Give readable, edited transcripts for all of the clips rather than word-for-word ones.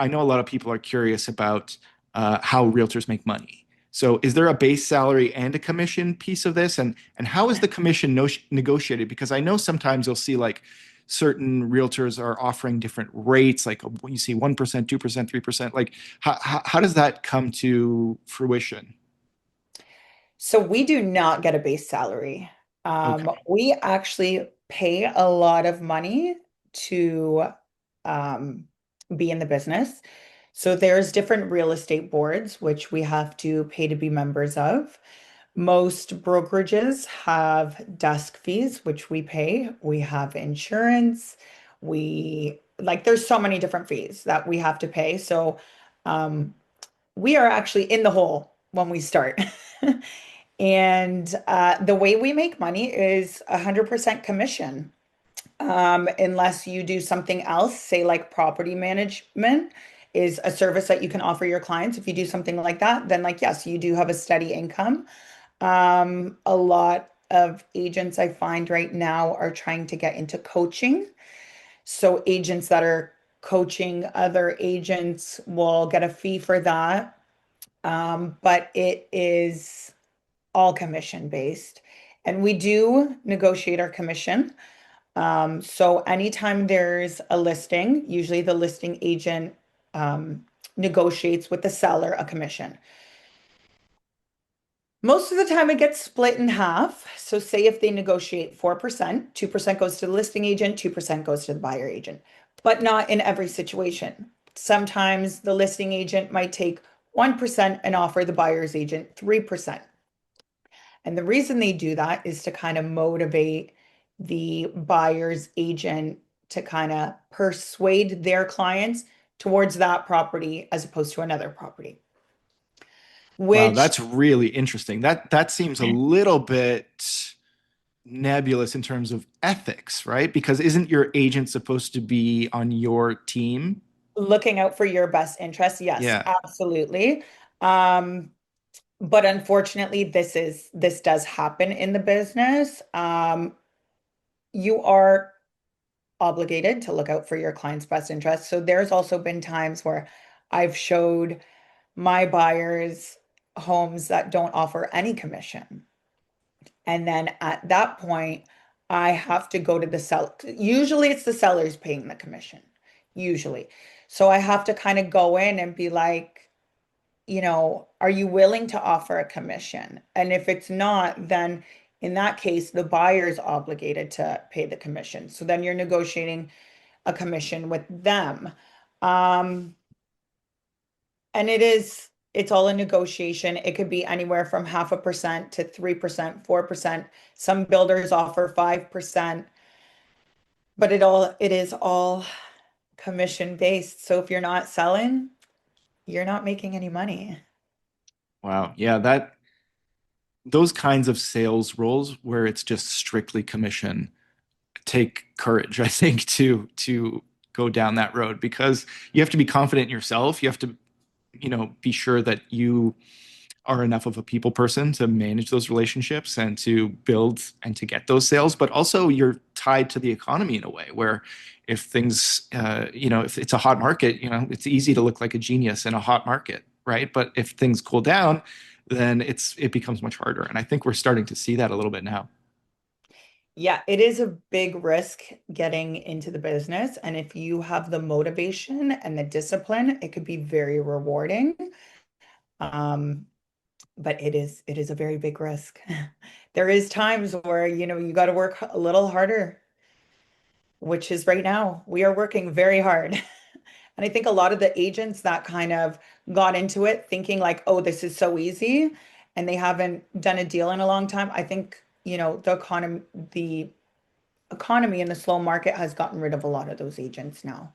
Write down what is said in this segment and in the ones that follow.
I know a lot of people are curious about how realtors make money. So is there a base salary and a commission piece of this? And how is the commission negotiated? Because I know sometimes you'll see like certain realtors are offering different rates, like you see 1%, 2%, 3%. Like how does that come to fruition? So we do not get a base salary. Okay. We actually pay a lot of money to um, be in the business. So there's different real estate boards, which we have to pay to be members of. Most brokerages have desk fees, which we pay. We have insurance. We like there's so many different fees that we have to pay. So um, we are actually in the hole when we start. And the way we make money is 100% commission. Unless you do something else, say like property management is a service that you can offer your clients. If you do something like that, then like, yes, you do have a steady income. A lot of agents I find right now are trying to get into coaching. So agents that are coaching other agents will get a fee for that. But it is all commission based. And we do negotiate our commission. So anytime there's a listing, usually the listing agent negotiates with the seller a commission. Most of the time it gets split in half. So say if they negotiate 4%, 2% goes to the listing agent, 2% goes to the buyer agent, but not in every situation. Sometimes the listing agent might take 1% and offer the buyer's agent 3%. And the reason they do that is to kind of motivate the buyer's agent to kind of persuade their clients towards that property as opposed to another property, Wow, which that's really interesting. That seems a little bit nebulous in terms of ethics, right? Because isn't your agent supposed to be on your team? looking out for your best interest, yes, Yeah. absolutely. Um, but unfortunately, this does happen in the business. You are obligated to look out for your client's best interest. So there's also been times where I've showed my buyers homes that don't offer any commission. And then at that point, I have to go to the seller. Usually it's the sellers paying the commission, usually. So I have to kind of go in and be like, are you willing to offer a commission? And if it's not, then in that case, the buyer is obligated to pay the commission. So then you're negotiating a commission with them. Um, and it's all a negotiation. It could be anywhere from 0.5% to 3%, 4%. Some builders offer 5%, but it is all commission based. So if you're not selling, you're not making any money. Wow. Yeah, that those kinds of sales roles where it's just strictly commission take courage, I think, to go down that road because you have to be confident in yourself. You have to, be sure that you are enough of a people person to manage those relationships and to build and to get those sales. But also, you're tied to the economy in a way where if things, if it's a hot market, it's easy to look like a genius in a hot market, right? But if things cool down, then it becomes much harder. And I think we're starting to see that a little bit now. Yeah, it is a big risk getting into the business. And if you have the motivation and the discipline, it could be very rewarding. Um, but it is a very big risk. There is times where, you got to work a little harder, which is right now. We are working very hard. And I think a lot of the agents that kind of got into it thinking like, oh, this is so easy, and they haven't done a deal in a long time. I think, the economy and the slow market has gotten rid of a lot of those agents now.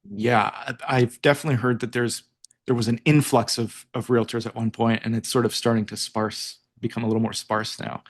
Yeah, I've definitely heard that there was an influx of realtors at one point, and it's sort of starting to become a little more sparse now.